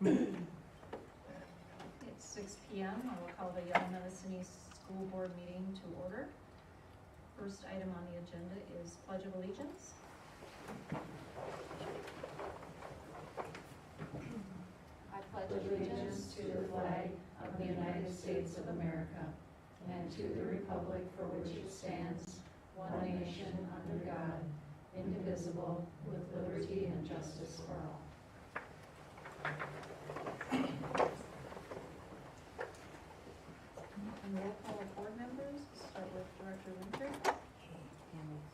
It's 6 p.m. I will call the Yellow Medicine East School Board meeting to order. First item on the agenda is Pledge of Allegiance. I pledge allegiance to the flag of the United States of America and to the republic for which it stands, one nation under God, indivisible, with liberty and justice for all. And roll call of board members, start with Director Winter.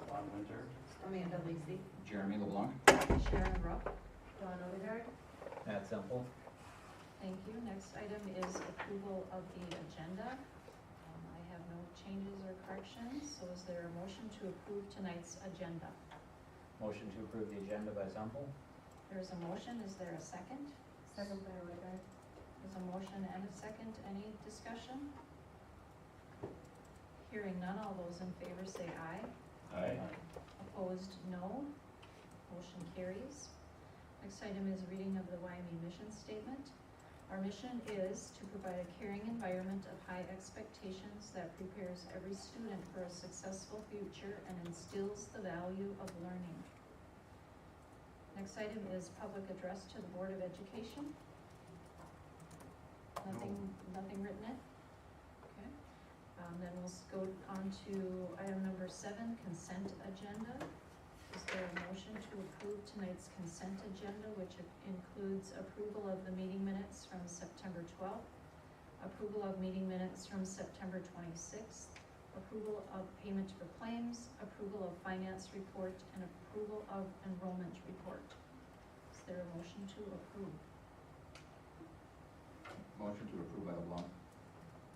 Bob Winter. Amanda Lacey. Jeremy LeBlanc. Sharon Rupp. Dawn Odegaard. Matt Semple. Thank you. Next item is approval of the agenda. I have no changes or corrections, so is there a motion to approve tonight's agenda? Motion to approve the agenda by Semple. There's a motion, is there a second? Second by Odegaard. There's a motion and a second, any discussion? Hearing none, all those in favor say aye. Aye. Opposed, no. Motion carries. Next item is reading of the Wyoming mission statement. Our mission is to provide a caring environment of high expectations that prepares every student for a successful future and instills the value of learning. Next item is public address to the Board of Education. Nothing written in? Okay. Then we'll go on to item number 7, consent agenda. Is there a motion to approve tonight's consent agenda, which includes approval of the meeting minutes from September 12th, approval of meeting minutes from September 26th, approval of payment for claims, approval of finance report, and approval of enrollment report? Is there a motion to approve? Motion to approve by LeBlanc.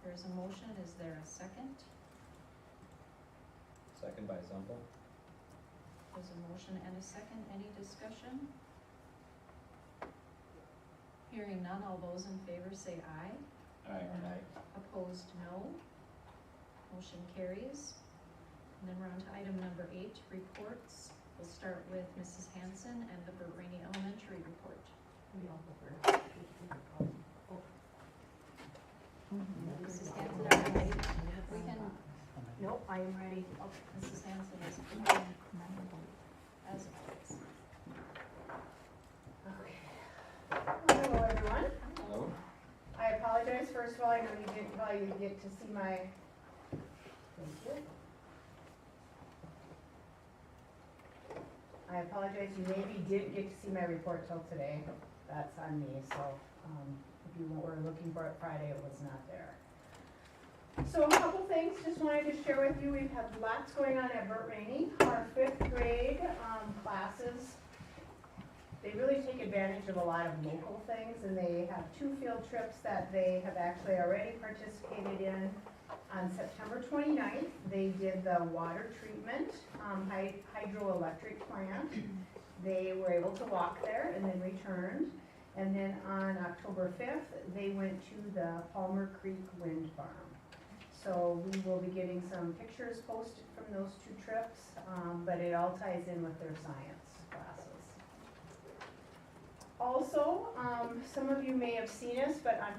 There's a motion, is there a second? Second by Semple. There's a motion and a second, any discussion? Hearing none, all those in favor say aye. Aye. Opposed, no. Motion carries. And then we're on to item number 8, reports. We'll start with Mrs. Hanson and the Burt Rainey Elementary report. We all go first. Mrs. Hanson, are you ready? We can, Nope, I am ready. okay, Mrs. Hanson is as always. Okay. Hello, everyone. Hello. I apologize, first of all, I know you didn't probably get to see my, thank you. I apologize, you maybe didn't get to see my report till today. That's on me, so, if you were looking for it Friday, it was not there. So a couple things, just wanted to share with you, we've had lots going on at Burt Rainey. Our 5th grade classes, they really take advantage of a lot of local things, and they have 2 field trips that they have actually already participated in. On September 29th, they did the water treatment hydroelectric plant. They were able to walk there and then returned. And then on October 5th, they went to the Palmer Creek Wind Farm. So we will be getting some pictures posted from those 2 trips, but it all ties in with their science classes. Also, some of you may have seen us, but on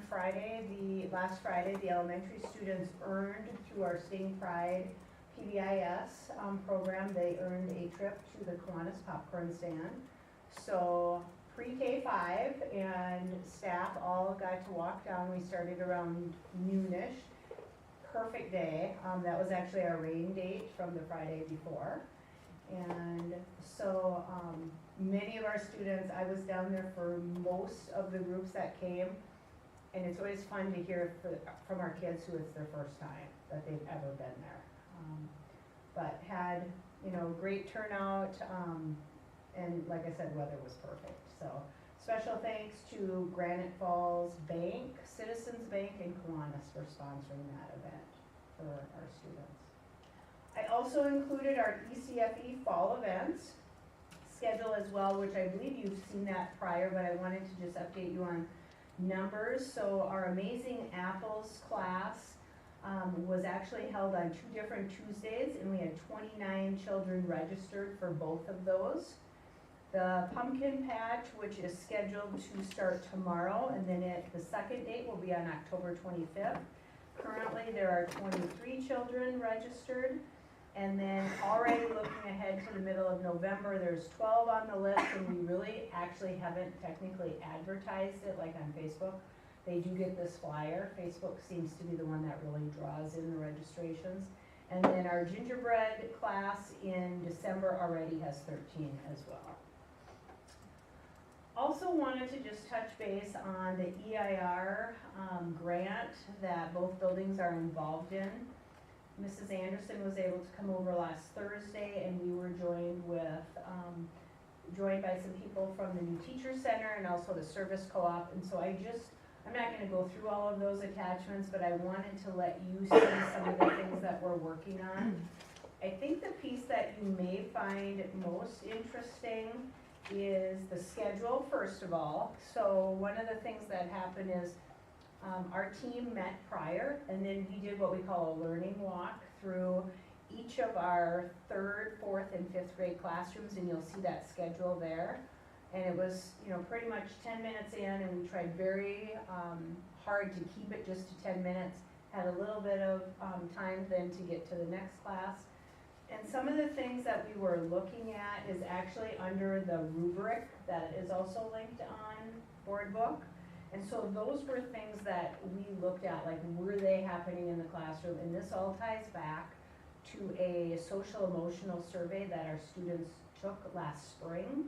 last Friday, the elementary students earned through our Sting Pride PBIS program, they earned a trip to the Kiwanis Popcorn Stand. So pre-K 5 and staff all got to walk down. We started around noonish. Perfect day. That was actually our rain date from the Friday before. And so many of our students, I was down there for most of the groups that came, and it's always fun to hear from our kids who it's their first time that they've ever been there. But had, great turnout, and like I said, weather was perfect. So special thanks to Granite Falls Bank, Citizens Bank, and Kiwanis for sponsoring that event for our students. I also included our ECFE fall events schedule as well, which I believe you've seen that prior, but I wanted to just update you on numbers. So our Amazing Apples class was actually held on 2 different Tuesdays, and we had 29 children registered for both of those. The pumpkin patch, which is scheduled to start tomorrow, and then the second date will be on October 25th. Currently, there are 23 children registered, and then already looking ahead to the middle of November, there's 12 on the list, and we really actually haven't technically advertised it like on Facebook. They do get this flyer. Facebook seems to be the one that really draws in the registrations. And then our gingerbread class in December already has 13 as well. Also wanted to just touch base on the EIR grant that both buildings are involved in. Mrs. Anderson was able to come over last Thursday, and we were joined by some people from the new teacher center and also the service co-op. And so I'm not gonna go through all of those attachments, but I wanted to let you see some of the things that we're working on. I think the piece that you may find most interesting is the schedule, first of all. So one of the things that happened is our team met prior, and then we did what we call a learning walk through each of our 3rd, 4th, and 5th grade classrooms, and you'll see that schedule there. And it was, pretty much 10 minutes in, and we tried very hard to keep it just to 10 minutes. Had a little bit of time then to get to the next class. And some of the things that we were looking at is actually under the rubric that is also linked on Boardbook. And so those were things that we looked at, like were they happening in the classroom? And this all ties back to a social emotional survey that our students took last spring.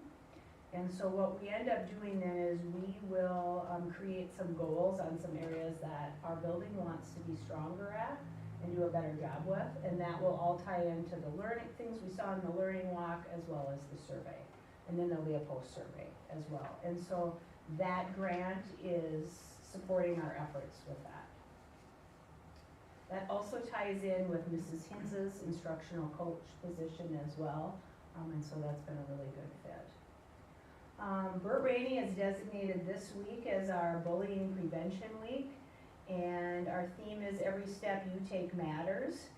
And so what we end up doing then is we will create some goals on some areas that our building wants to be stronger at and do a better job with, and that will all tie into the learning things we saw in the learning walk as well as the survey. And then there'll be a post-survey as well. And so that grant is supporting our efforts with that. That also ties in with Mrs. Hinz's instructional coach position as well, and so that's been a really good fit. Burt Rainey is designated this week as our Bullying Prevention Week. And our theme is Every Step You Take Matters.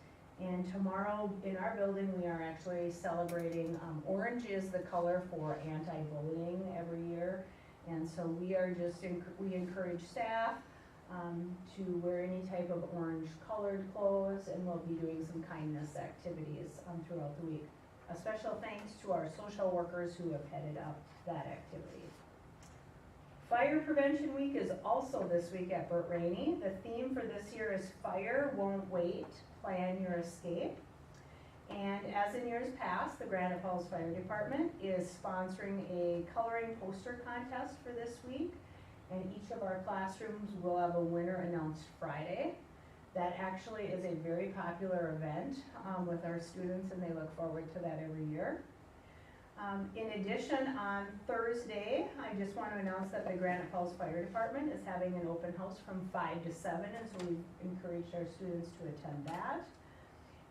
And tomorrow in our building, we are actually celebrating, orange is the color for anti-bullying every year. And so we encourage staff to wear any type of orange colored clothes, and we'll be doing some kindness activities throughout the week. A special thanks to our social workers who have headed up that activity. Fire Prevention Week is also this week at Burt Rainey. The theme for this year is Fire Won't Wait, Plan Your Escape. And as in years past, the Granite Falls Fire Department is sponsoring a coloring poster contest for this week. And each of our classrooms will have a winner announced Friday. That actually is a very popular event with our students, and they look forward to that every year. In addition, on Thursday, I just want to announce that the Granite Falls Fire Department is having an open house from 5 to 7, and so we've encouraged our students to attend that.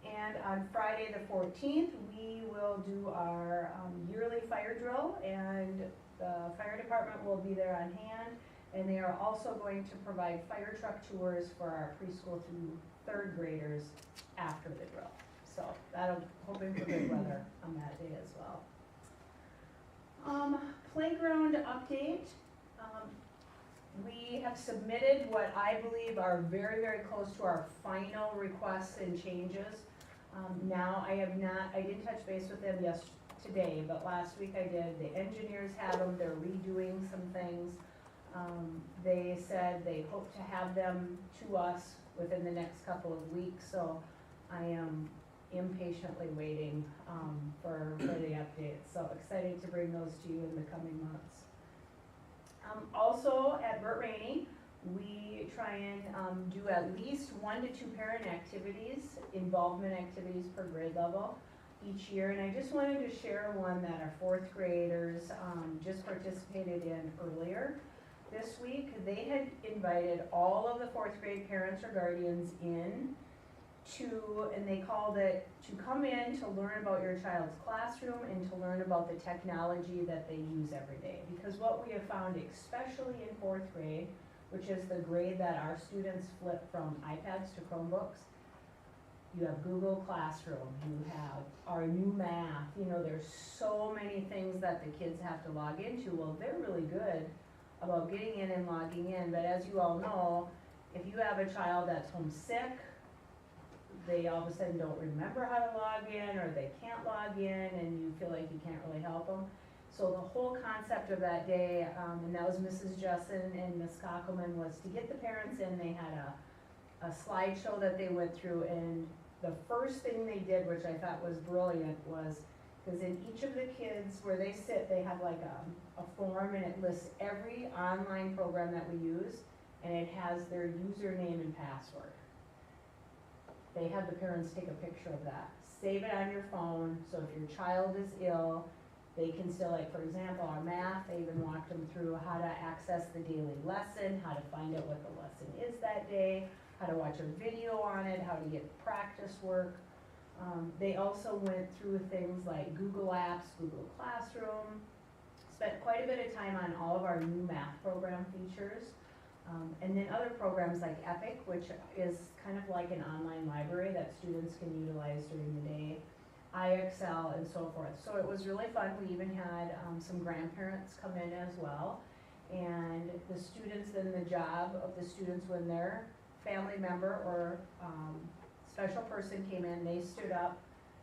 And on Friday the 14th, we will do our yearly fire drill, and the fire department will be there on hand, and they are also going to provide fire truck tours for our preschool through 3rd graders after the drill. So hoping for good weather on that day as well. Playground update. We have submitted what I believe are very, very close to our final requests and changes. Now I didn't touch base with them today, but last week I did. The engineers have them, they're redoing some things. They said they hope to have them to us within the next couple of weeks, so I am impatiently waiting for the updates. So excited to bring those to you in the coming months. Also at Burt Rainey, we try and do at least 1 to 2 parent activities, involvement activities per grade level each year. And I just wanted to share one that our 4th graders just participated in earlier this week. They had invited all of the 4th grade parents or guardians in and they called it to come in to learn about your child's classroom and to learn about the technology that they use every day. Because what we have found, especially in 4th grade, which is the grade that our students flip from iPads to Chromebooks, You have Google Classroom, you have our new math, you know, there's so many things that the kids have to log into. Well, they're really good about getting in and logging in, but as you all know, if you have a child that's homesick, they all of a sudden don't remember how to log in, or they can't log in, and you feel like you can't really help them. So the whole concept of that day, and that was Mrs. Justin and Miss Cockelman, was to get the parents in. They had a slideshow that they went through, and the first thing they did, which I thought was brilliant, was, because in each of the kids where they sit, they have like a form, and it lists every online program that we use, and it has their username and password. They have the parents take a picture of that, save it on your phone, so if your child is ill, they can still, like, for example, our math, they even walked them through how to access the daily lesson, how to find out what the lesson is that day, how to watch a video on it, how to get practice work. They also went through things like Google Apps, Google Classroom, spent quite a bit of time on all of our new math program features. And then other programs like Epic, which is kind of like an online library that students can utilize during the day, IXL, and so forth. So it was really fun. We even had some grandparents come in as well. And the students, then the job of the students, when their family member or special person came in, they stood up,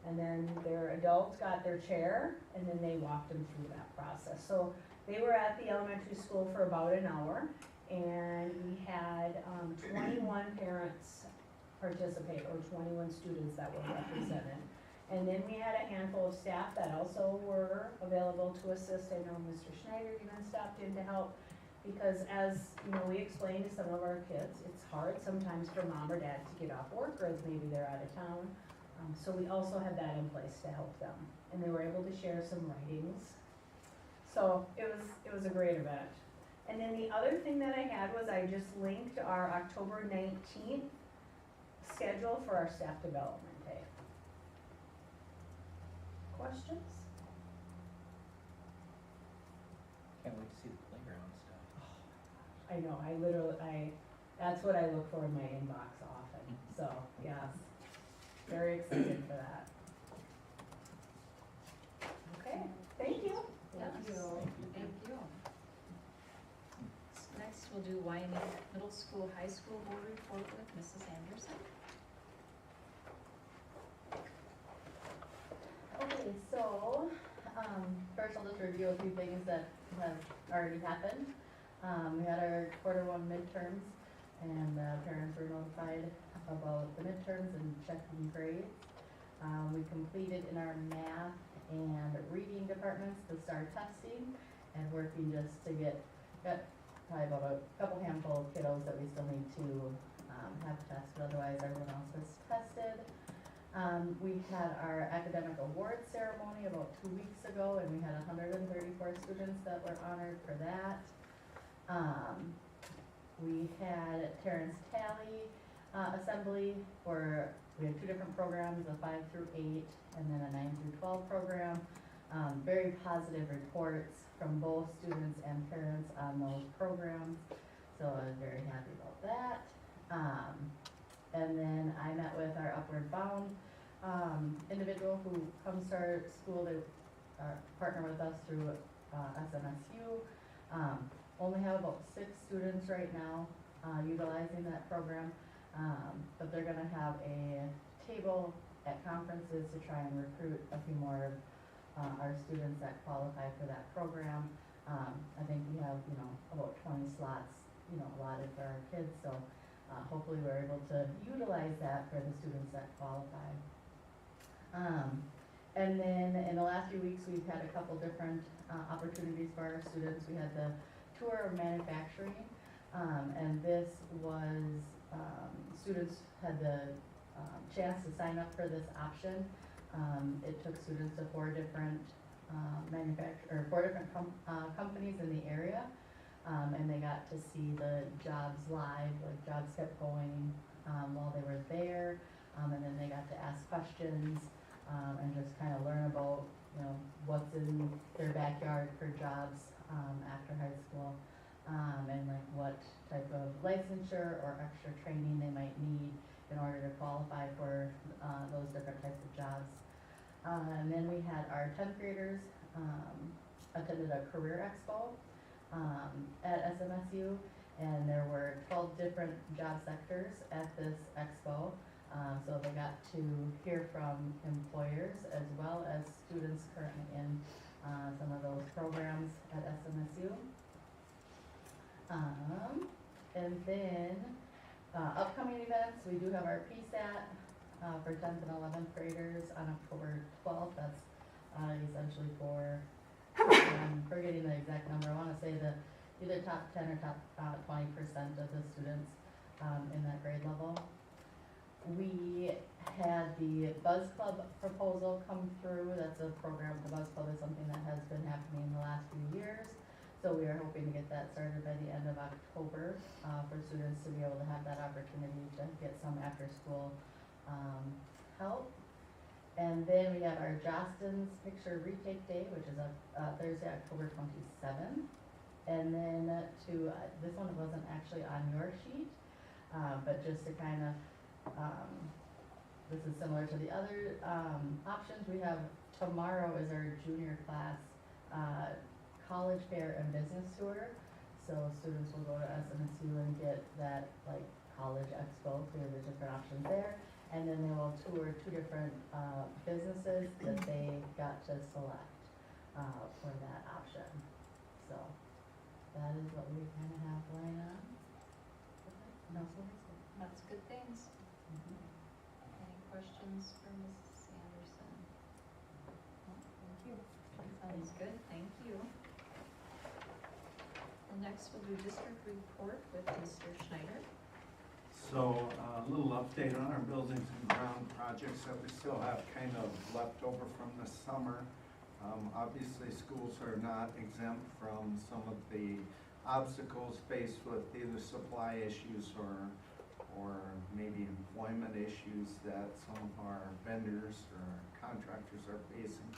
and then their adults got their chair, and then they walked them through that process. So they were at the elementary school for about an hour, and we had 21 parents participate, or 21 students that were represented. And then we had a handful of staff that also were available to assist. I know Mr. Schneider even stopped in to help, because as you know, we explained to some of our kids, it's hard sometimes for mom or dad to get off work, or maybe they're out of town. So we also had that in place to help them, and they were able to share some writings. So it was a great event. And then the other thing that I had was I just linked our October 19th schedule for our staff development day. Questions? Can't wait to see the playground stuff. I know, that's what I look for in my inbox often, so, yes, very excited for that. Okay, thank you. Yes, Thank you. thank you. Next, we'll do Wyoming Middle School, High School Board Report with Mrs. Anderson. Okay, so, first I'll just review a few things that have already happened. We had our Q1 midterms, and parents were notified about the midterms and checking grades. We completed in our math and reading departments the STAR testing, and working just to get probably about a couple handful of kiddos that we still need to have tested, otherwise everyone else is tested. We had our academic award ceremony about 2 weeks ago, and we had 134 students that were honored for that. We had Terrence Talley assembly where we had 2 different programs, a 5 through 8 and then a 9 through 12 program. Very positive reports from both students and parents on those programs, so I was very happy about that. And then I met with our Upward Bound individual who comes to our school to partner with us through SMSU. Only have about 6 students right now utilizing that program, but they're gonna have a table at conferences to try and recruit a few more of our students that qualify for that program. I think we have, about 20 slots, allotted for our kids, so hopefully we're able to utilize that for the students that qualify. And then in the last few weeks, we've had a couple different opportunities for our students. We had the tour of manufacturing, and this was, students had the chance to sign up for this option. It took students to 4 different companies in the area, and they got to see the jobs live, like jobs kept going while they were there, and then they got to ask questions and just kind of learn about what's in their backyard for jobs after high school, and like what type of licensure or extra training they might need in order to qualify for those different types of jobs. And then we had our 10th graders attended a career expo at SMSU, and there were 12 different job sectors at this expo. So they got to hear from employers as well as students currently in some of those programs at SMSU. And then upcoming events, we do have our PSAT for 10th and 11th graders on October 12th. That's essentially for, I'm forgetting the exact number, I want to say either top 10 or top 20% of the students in that grade level. We had the Buzz Club proposal come through. That's a program, the Buzz Club is something that has been happening the last few years. So we are hoping to get that started by the end of October for students to be able to have that opportunity to get some after-school help. And then we have our Jostens Picture Retake Day, which is Thursday, October 27th. And then this one wasn't actually on your sheet, but just to kind of, this is similar to the other options. We have tomorrow is our junior class college fair and business tour. So students will go to SMSU and get that like college expo, so there's different options there. And then they will tour 2 different businesses that they got to select for that option. So that is what we kind of have going on. That's good things. Any questions for Mrs. Anderson? No? Thank you. Sounds good, thank you. And next we'll do district report with Mr. Schneider. So a little update on our buildings and ground projects that we still have kind of left over from the summer. Obviously schools are not exempt from some of the obstacles faced with either supply issues or maybe employment issues that some of our vendors or contractors are facing.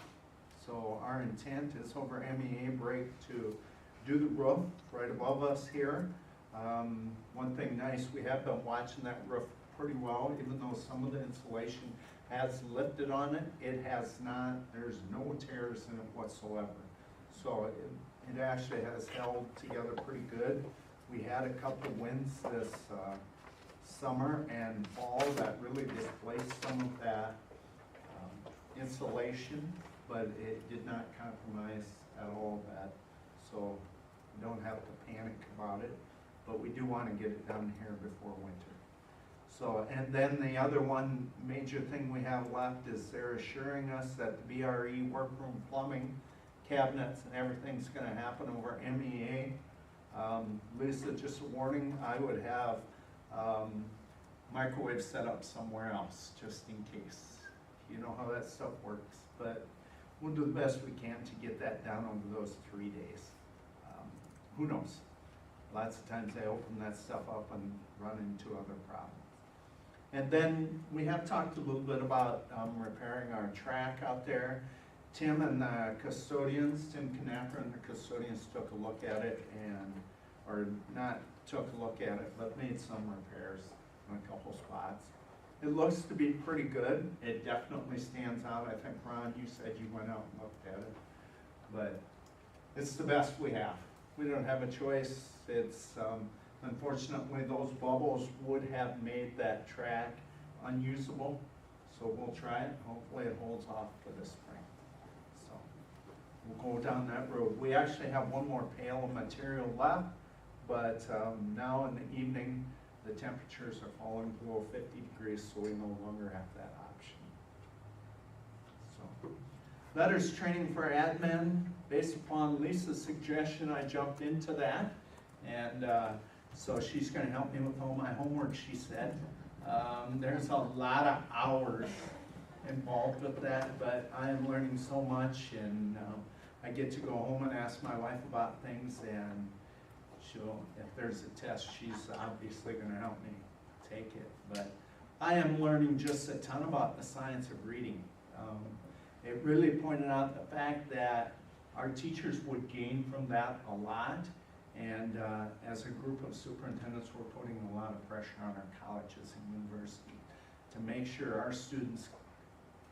So our intent is over MEA break to do the roof right above us here. One thing nice, we have been watching that roof pretty well, even though some of the insulation has lifted on it, it has not, there's no tears in it whatsoever. So it actually has held together pretty good. We had a couple winds this summer and fall that really displaced some of that insulation, but it did not compromise at all that. So you don't have to panic about it, but we do want to get it done here before winter. So, and then the other one major thing we have left is they're assuring us that the BRE workroom plumbing cabinets and everything's going to happen over MEA. Lisa, just a warning, I would have microwave set up somewhere else just in case. You know how that stuff works, but we'll do the best we can to get that done over those 3 days. Who knows? Lots of times I open that stuff up and run into other problems. And then we have talked a little bit about repairing our track out there. Tim and the custodians, Tim Knapper and the custodians took a look at it and, or not took a look at it, but made some repairs in a couple spots. It looks to be pretty good. It definitely stands out. I think, Ron, you said you went out and looked at it, but it's the best we have. We don't have a choice. It's, unfortunately, those bubbles would have made that track unusable, so we'll try it. Hopefully it holds off for this spring. So we'll go down that road. We actually have one more pail of material left, but now in the evening, the temperatures are falling below 50 degrees, so we no longer have that option. So, letters training for admin. Based upon Lisa's suggestion, I jumped into that, and so she's going to help me with all my homework, she said. There's a lot of hours involved with that, but I am learning so much, and I get to go home and ask my wife about things, and she'll, if there's a test, she's obviously going to help me take it. But I am learning just a ton about the science of reading. It really pointed out the fact that our teachers would gain from that a lot, And as a group of superintendents, we're putting a lot of pressure on our colleges and universities to make sure our students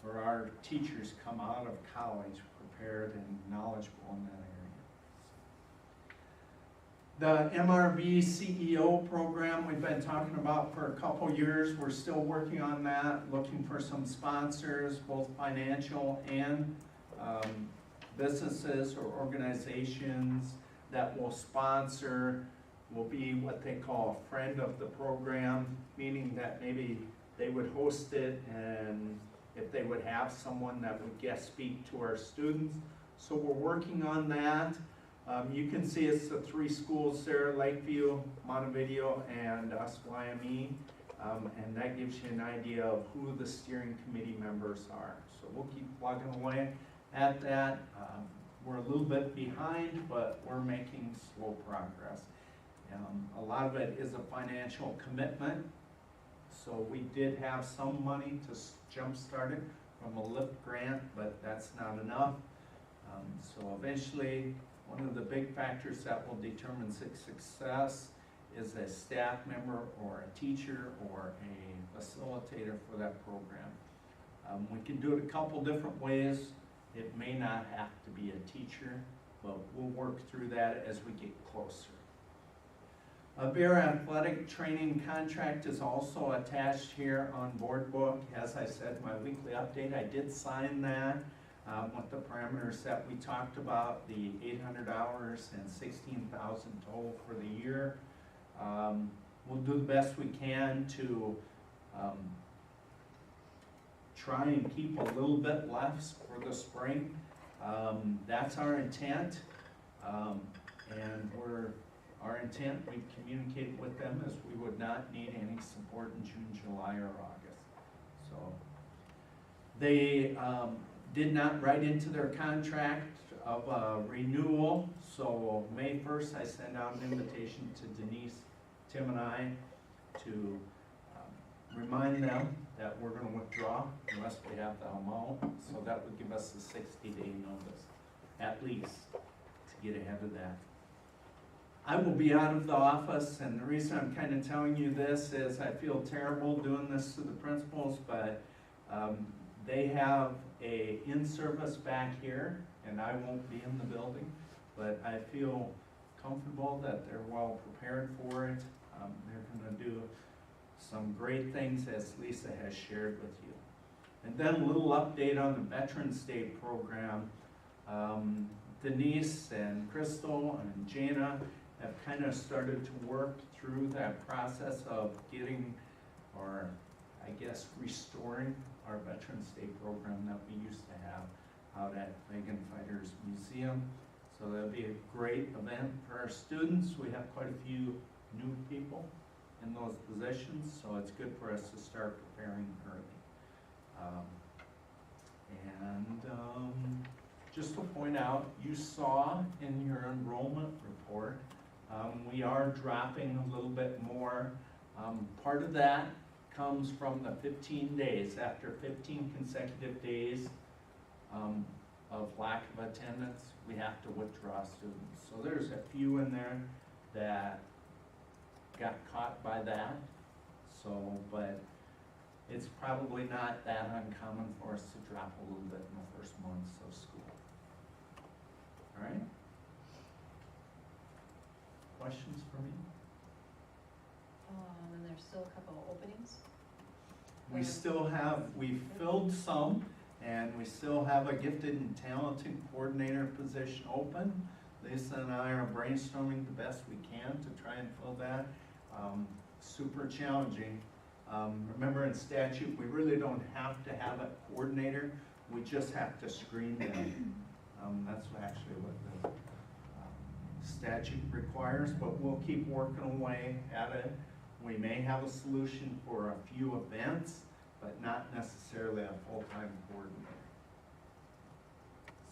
or our teachers come out of college prepared and knowledgeable in that area. The MRV CEO program we've been talking about for a couple years. We're still working on that, looking for some sponsors, both financial and businesses or organizations that will sponsor, will be what they call a friend of the program, meaning that maybe they would host it, and if they would have someone that would guest speak to our students. So we're working on that. You can see it's the 3 schools there, Lakeview, Montevideo, and us, YME. And that gives you an idea of who the steering committee members are. So we'll keep plugging away at that. We're a little bit behind, but we're making slow progress. A lot of it is a financial commitment. So we did have some money to jumpstart it from a LIFT grant, but that's not enough. So eventually, one of the big factors that will determine success is a staff member or a teacher or a facilitator for that program. We can do it a couple different ways. It may not have to be a teacher, but we'll work through that as we get closer. A Bear Athletic Training contract is also attached here on board book. As I said, my weekly update, I did sign that with the parameters that we talked about, the 800 hours and 16,000 total for the year. We'll do the best we can to try and keep a little bit left for the spring. That's our intent, and our intent, we communicated with them, is we would not need any support in June, July, or August. So they did not write into their contract of a renewal, so May 1st I sent out an invitation to Denise, Tim, and I to remind them that we're going to withdraw unless we have the amount, so that would give us a 60-day notice, at least, to get ahead of that. I will be out of the office, and the reason I'm kind of telling you this is I feel terrible doing this to the principals, but they have a in-service back here, and I won't be in the building, but I feel comfortable that they're well prepared for it. They're going to do some great things, as Lisa has shared with you. And then a little update on the Veterans Day program. Denise and Crystal and Jana have kind of started to work through that process of getting, or I guess restoring, our Veterans Day program that we used to have out at Megan Fighters Museum. So that'll be a great event for our students. We have quite a few new people in those positions, so it's good for us to start preparing early. Just to point out, you saw in your enrollment report, we are dropping a little bit more. Part of that comes from the 15 days. After 15 consecutive days of lack of attendance, we have to withdraw students. So there's a few in there that got caught by that. So, but it's probably not that uncommon for us to drop a little bit in the first months of school. All right? Questions for me? And there's still a couple of openings. We still have, we filled some, and we still have a gifted and talented coordinator position open. Lisa and I are brainstorming the best we can to try and fill that. Super challenging. Remember, in statute, we really don't have to have a coordinator, we just have to screen them. That's actually what the statute requires, but we'll keep working away at it. We may have a solution for a few events, but not necessarily a full-time coordinator.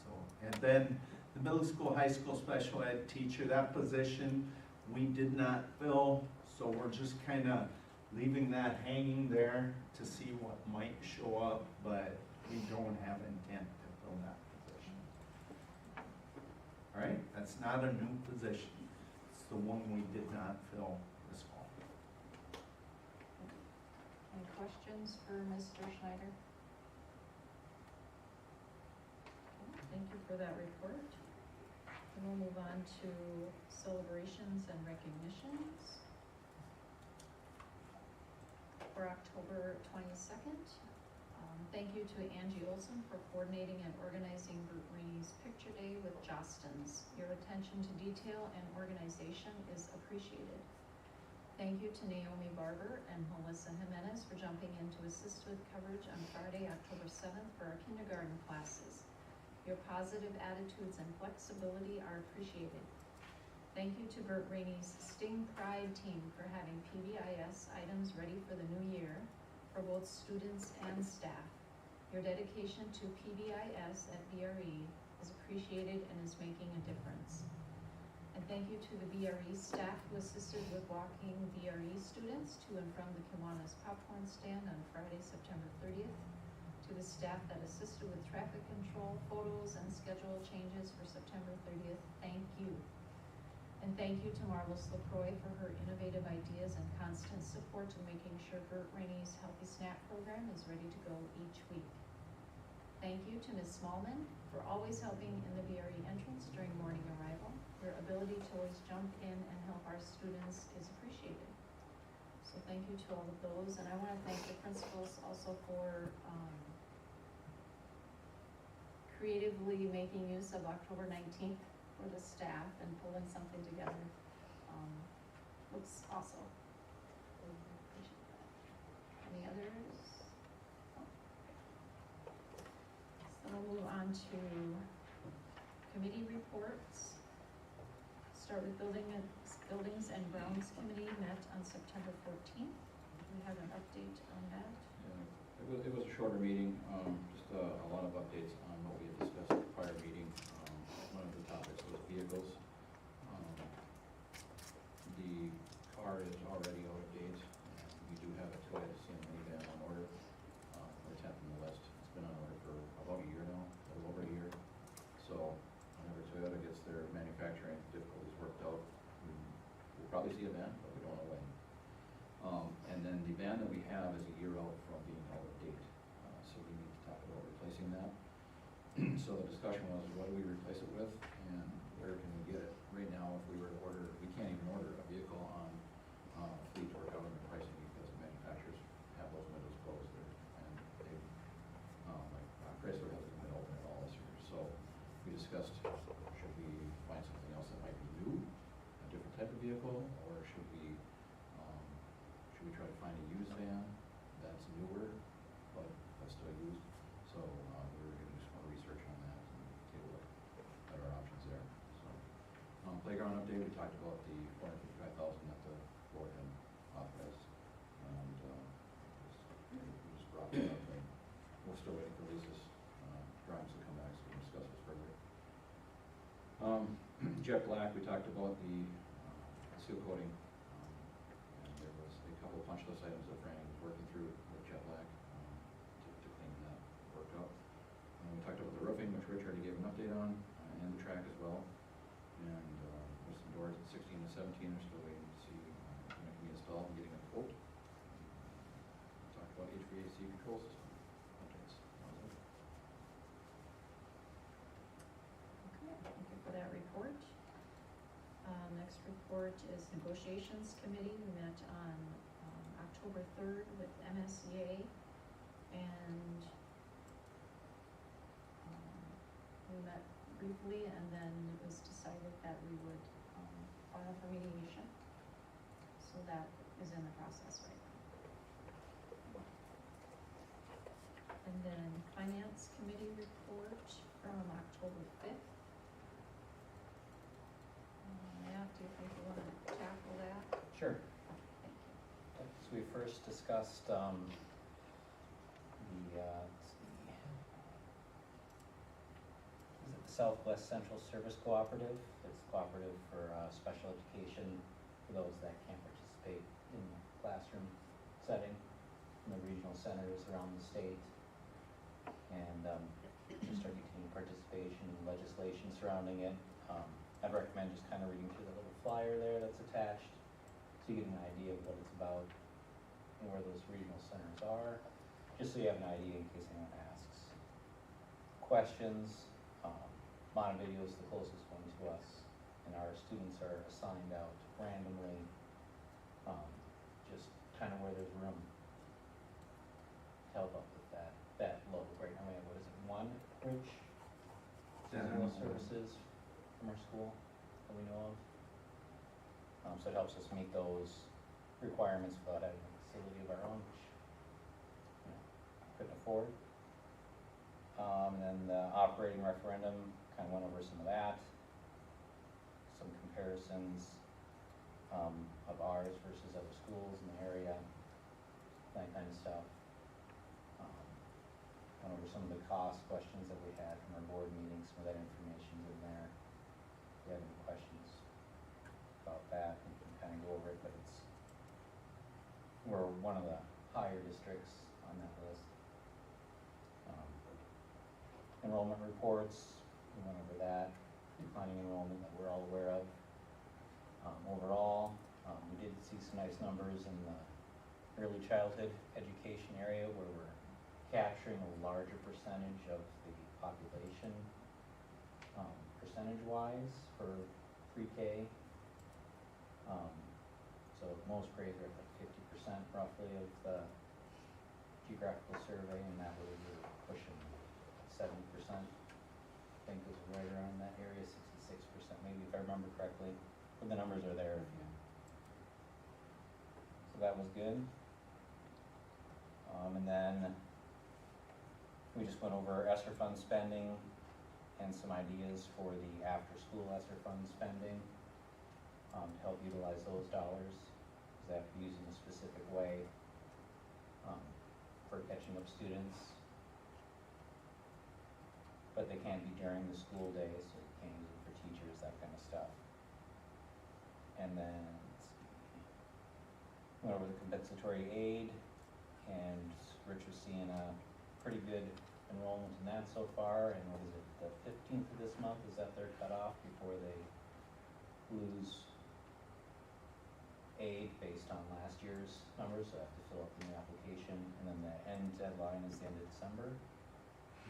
So, and then the middle school, high school special ed teacher, that position we did not fill, so we're just kind of leaving that hanging there to see what might show up, but we don't have intent to fill that position. All right, that's not a new position. the one we did not fill this fall. Any questions for Mr. Schneider? Okay, thank you for that report. And we'll move on to celebrations and recognitions. For October 22nd, thank you to Angie Olson for coordinating and organizing Bert Rainey's Picture Day with Jostens. Your attention to detail and organization is appreciated. Thank you to Naomi Barber and Melissa Jimenez for jumping in to assist with coverage on Friday, October 7th for our kindergarten classes. Your positive attitudes and flexibility are appreciated. Thank you to Bert Rainey's Sting Pride team for having PBIS items ready for the new year for both students and staff. Your dedication to PBIS at BRE is appreciated and is making a difference. And thank you to the BRE staff who assisted with walking BRE students to and from the Kiwanis popcorn stand on Friday, September 30th. To the staff that assisted with traffic control, photos, and schedule changes for September 30th, thank you. And thank you to Marvelous LaCroix for her innovative ideas and constant support in making sure Bert Rainey's Healthy Snack program is ready to go each week. Thank you to Ms. Smallman for always helping in the BRE entrance during morning arrival. Your ability to always jump in and help our students is appreciated. So thank you to all of those, and I want to thank the principals also for creatively making use of October 19th for the staff and pulling something together. Looks awesome. Really appreciate that. Any others? Oh. So we'll move on to committee reports. Start with Buildings and Grounds Committee met on September 14th. We have an update on that. Yeah, it was a shorter meeting, just a lot of updates on what we had discussed at the prior meeting. One of the topics was vehicles. The car is already out of date. We do have a Toyota Sienna minivan on order. We're 10th on the list. It's been on order for about a year now, a little over a year. So whenever Toyota gets their manufacturing difficulties worked out, we'll probably see a van, but we don't know when. And then the van that we have is a year out from being out of date. So we need to talk about replacing that. So the discussion was, what do we replace it with and where can we get it? Right now, if we were to order, we can't even order a vehicle on fleet or government pricing because the manufacturers have those windows closed there. And they, like Chrysler hasn't been open at all this year. So we discussed, should we find something else that might be new, a different type of vehicle, or should we try to find a used van that's newer, but still used? So we were going to do some more research on that and take a look at our options there. So playground update, we talked about the $455,000 that the board had authorized, and we just brought that up, and we're still waiting for Lisa's drawings to come back so we can discuss this further. Jet Black, we talked about the seal coating. There was a couple of punch list items that Franny was working through with Jet Black to clean that work up. We talked about the roofing, which Rich already gave an update on, and the track as well. And there's some doors at 16 and 17 are still waiting to see when it can be installed and getting a quote. We talked about HVAC control system updates. Okay, thank you for that report. Next report is Negotiations Committee. We met on October 3rd with MSEA, and we met briefly, and then it was decided that we would file for mediation. So that is in the process right now. And then Finance Committee report from October 5th. Matt, do you think you want to tackle that? Sure. Thank you. So we first discussed, let's see, is it the Southwest Central Service Cooperative? It's a cooperative for special education for those that can't participate in the classroom setting in the regional centers around the state. And just starting to continue participation in legislation surrounding it. I'd recommend just kind of reading through the little flyer there that's that's attached, so you get an idea of what it's about and where those regional centers are, just so you have an idea in case anyone asks. Questions, Montevideo is the closest one to us, and our students are assigned out randomly, just kind of where there's room to help up with that load. Right now we have, what is it, one, Rich? Seasonal services from our school that we know of. So it helps us meet those requirements without having a facility of our own, which, you know, couldn't afford. And then the operating referendum, kind of went over some of that. Some comparisons, of ours versus other schools in the area, that kind of stuff. Went over some of the cost questions that we had from our board meetings, some of that information's in there. If you have any questions about that, you can kind of go over it, but we're one of the higher districts on that list. Enrollment reports, we went over that, declining enrollment that we're all aware of. Overall, we did see some nice numbers in the early childhood education area where we're capturing a larger percentage of the population, percentage-wise for pre-K. So most grades are at like 50% roughly of the geographical survey, and that way we're pushing 70%. I think is right around that area, 66% maybe if I remember correctly, but the numbers are there if you. So that was good. And then we just went over ESSER fund spending and some ideas for the after-school ESSER fund spending to help utilize those dollars, because they have to be used in a specific way for catching up students. But they can't be during the school day, so you can't use them for teachers, that kind of stuff. And then, let's see, went over the compensatory aid, and Rich was seeing a pretty good enrollment in that so far, and what is it, the 15th of this month, is that their cutoff before they lose aid based on last year's numbers, so they have to fill out the new application, and then the end deadline is the end of December.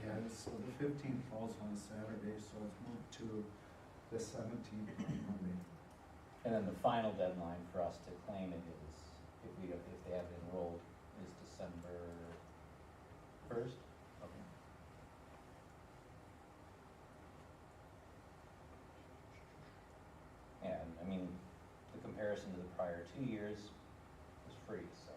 Yeah, so the 15th falls on Saturday, so it's moved to the 17th on Monday. And then the final deadline for us to claim it is, if they have it enrolled, is December 1st? Okay. And, I mean, the comparison to the prior 2 years was free, so.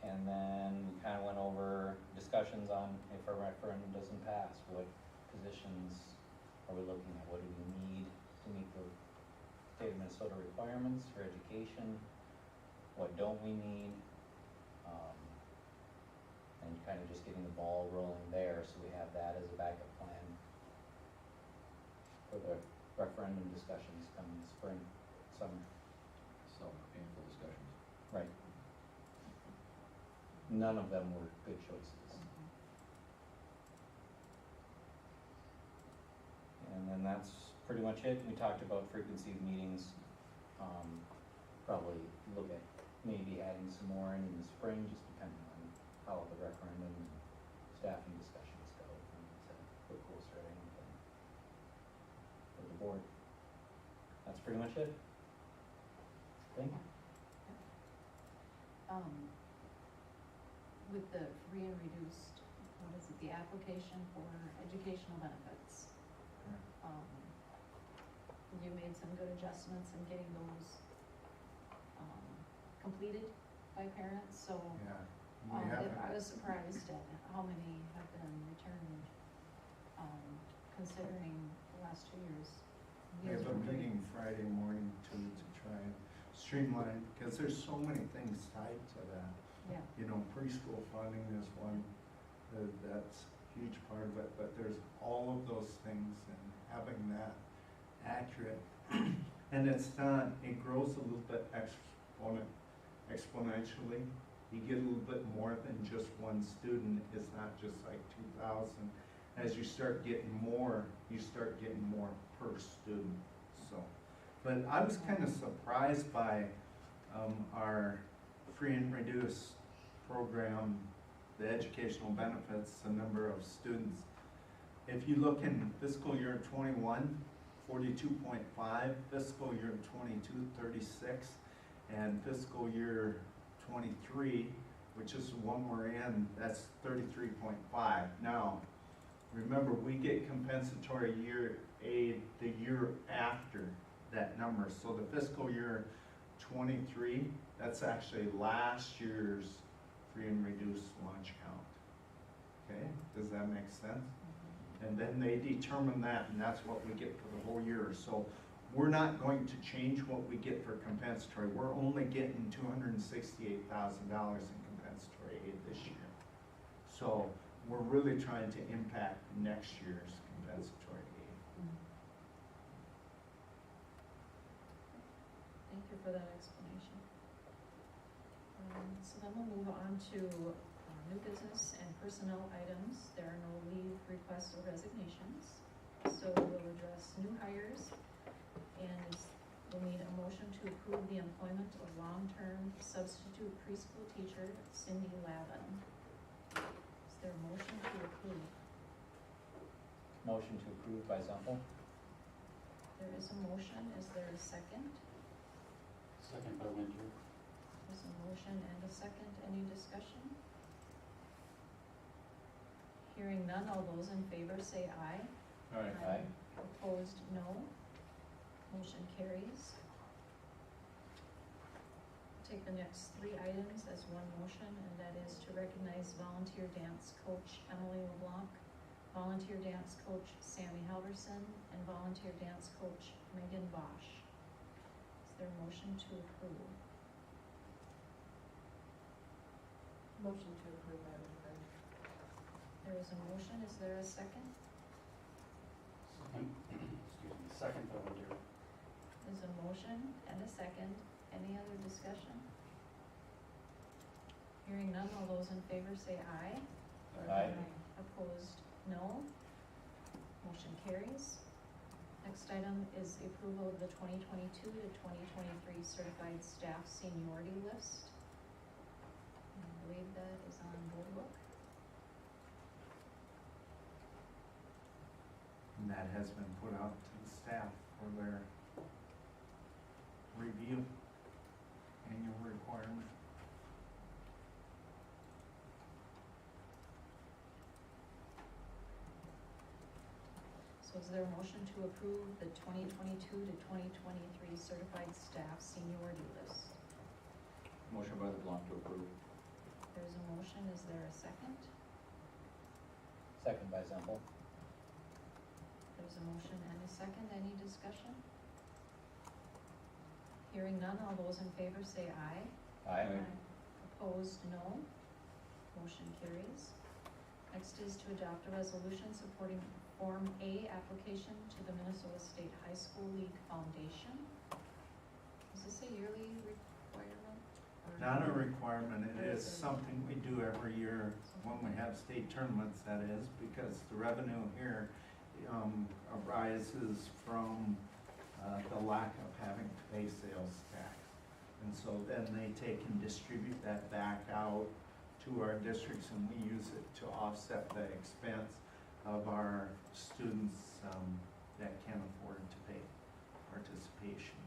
And then we kind of went over discussions on if our referendum doesn't pass, what positions are we looking at? What do we need to meet the state of Minnesota requirements for education? What don't we need? And kind of just getting the ball rolling there, so we have that as a backup plan for the referendum discussions coming spring, summer. So painful discussions. Right. None of them were good choices. And then that's pretty much it. We talked about frequency of meetings. Probably look at maybe adding some more in the spring, just depending on how the referendum and staffing discussions go. To put closer at anything for the board. That's pretty much it. Thank you. With the free and reduced, what is it, the application for educational benefits? You made some good adjustments in getting those, completed by parents, so, Yeah. We haven't- I was surprised at how many have been returned, considering the last 2 years. We have a meeting Friday morning to try and streamline, because there's so many things tied to that. Yeah, You know, preschool funding is one, that's a huge part of it, but there's all of those things, and having that accurate. And it's not, it grows a little bit exponentially. You get a little bit more than just one student, it's not just like 2,000. As you start getting more, you start getting more per student. student, so. But I was kind of surprised by, our free and reduced program, the educational benefits, the number of students. If you look in fiscal year 21, 42.5, fiscal year 22, 36, and fiscal year 23, which is the one we're in, that's 33.5. Now, remember, we get compensatory year aid the year after that number. So the fiscal year 23, that's actually last year's free and reduced lunch count. Okay, does that make sense? And then they determine that, and that's what we get for the whole year. So we're not going to change what we get for compensatory. We're only getting $268,000 in compensatory aid this year. So we're really trying to impact next year's compensatory aid. Thank you for that explanation. So then we'll move on to new business and personnel items. There are no leave requests or resignations. So we'll address new hires, and we'll need a motion to approve the employment of long-term substitute preschool teacher Cindy Lavin. Is there a motion to approve? Motion to approve by Zumple. There is a motion. Is there a second? Second by Winter. There's a motion and a second. Any discussion? Hearing none, all those in favor say aye. Aye. Opposed, no. Motion carries. Take the next three items as one motion, and that is to recognize volunteer dance coach Emily LeBlanc, volunteer dance coach Sammy Halverson, and volunteer dance coach Megan Bosch. Is there a motion to approve? Motion to approve by Whitmer. There is a motion. Is there a second? Second, excuse me, second by Winter. There's a motion and a second. Any other discussion? Hearing none, all those in favor say aye. Aye. Opposed, no. Motion carries. Next item is the approval of the 2022 to 2023 certified staff seniority list. I believe that is on board book. And that has been put out to the staff for their review, annual requirement. So is there a motion to approve the 2022 to 2023 certified staff seniority list? Motion by LeBlanc to approve. There's a motion. Is there a second? Second by Zumple. There's a motion and a second. Any discussion? Hearing none, all those in favor say aye. Aye. Opposed, no. Motion carries. Next is to adopt a resolution supporting Form A application to the Minnesota State High School League Foundation. Is this a yearly requirement? or- Not a requirement, it is something we do every year when we have state tournaments, that is, because the revenue here arises from the lack of having to pay sales tax. And so then they take and distribute that back out to our districts, and we use it to offset the expense of our students that can't afford to pay participation.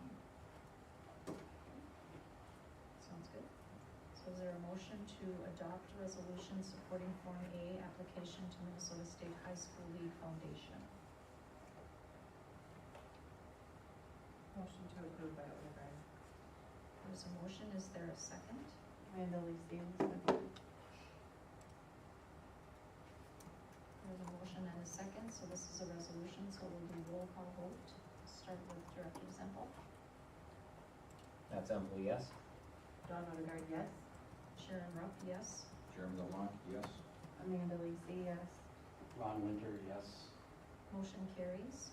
Sounds good. So is there a motion to adopt a resolution supporting Form A application to Minnesota State High School League Foundation? Motion to approve by Whitmer. There's a motion. Is there a second? Randall Lee Stevenson. There's a motion and a second, so this is a resolution, so we'll do roll call vote. Start with Director Zemple. That's Zumple, yes. Dawn Odegaard, yes. Sharon Rupp, yes. Jeremy LeBlanc, yes. Amanda Lisi, yes. Ron Winter, yes. Motion carries.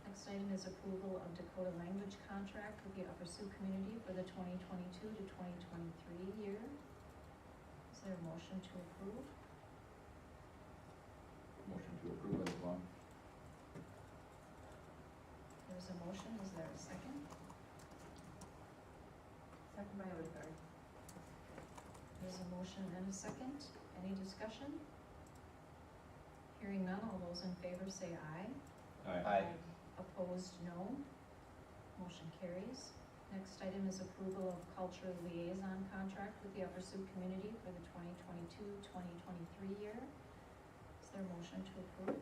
Next item is approval of Dakota language contract with the Upper Sioux community for the 2022 to 2023 year. Is there a motion to approve? Motion to approve by LeBlanc. There There's a motion, is there a second? Second by Odegaard. There's a motion and a second. Any discussion? Hearing none, all those in favor say aye. Aye. Opposed, no. Motion carries. Next item is approval of cultural liaison contract with the Upper Sioux community for the 2022-2023 year. Is there a motion to approve?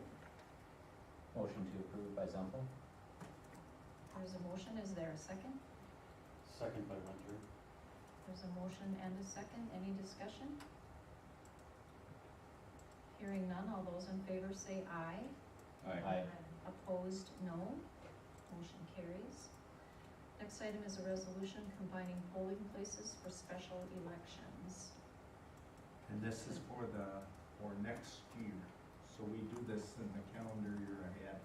Motion to approve by Zempel. There's a motion, is there a second? Second by Winter. There's a motion and a second. Any discussion? Hearing none, all those in favor say aye. Aye. Opposed, no. Motion carries. Next item is a resolution combining polling places for special elections. And this is for next year. So we do this in the calendar year ahead.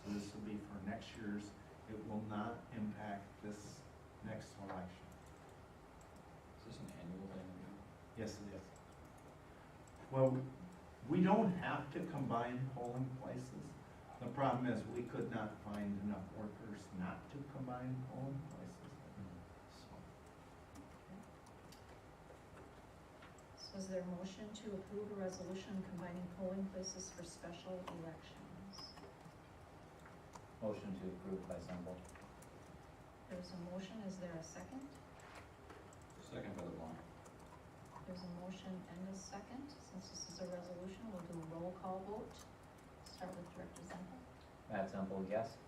So this will be for next year's. It will not impact this next election. Is this an annual thing? Yes, it is. Well, we don't have to combine polling places. The problem is we could not find enough workers not to combine polling places. So, So is there a motion to approve a resolution combining polling places for special elections? Motion to approve by Zempel. There's a motion, is there a second? Second by LeBlanc. There's a motion and a second. Since this is a resolution, we'll do a roll call vote. Start with Director Zempel. Matt Zempel, yes.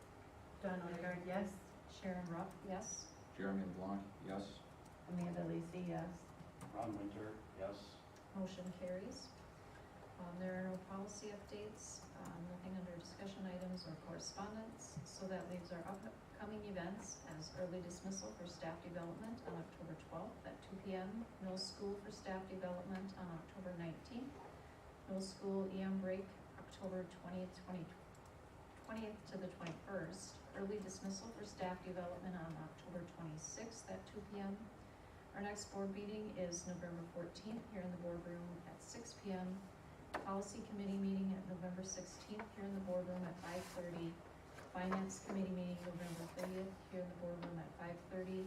Dawn Odegaard, yes. Sharon Rupp, yes. Jeremy LeBlanc, yes. Amanda Lisi, yes. Ron Winter, yes. Motion carries. There are no policy updates, nothing under discussion items or correspondence, so that leaves our upcoming events as early dismissal for staff development on October 12th at 2 p.m., middle school for staff development on October 19th, middle school EM break October 20th to the 21st, early dismissal for staff development on October 26th at 2 p.m. Our next board meeting is November 14th here in the boardroom at 6 p.m. Policy committee meeting at November 16th here in the boardroom at 5:30. Finance committee meeting November 30th here in the boardroom at 5:30.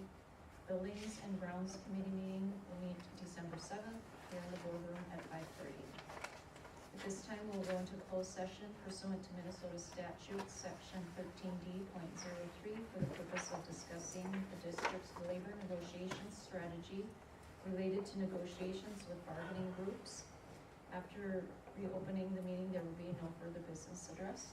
Buildings and grounds committee meeting will meet December 7th here in the boardroom at 5:30. At this time, we'll go into closed session pursuant to Minnesota statute section 13D.03 for the purpose of discussing the district's labor negotiations strategy related to negotiations with bargaining groups. After reopening the meeting, there will be no further business addressed.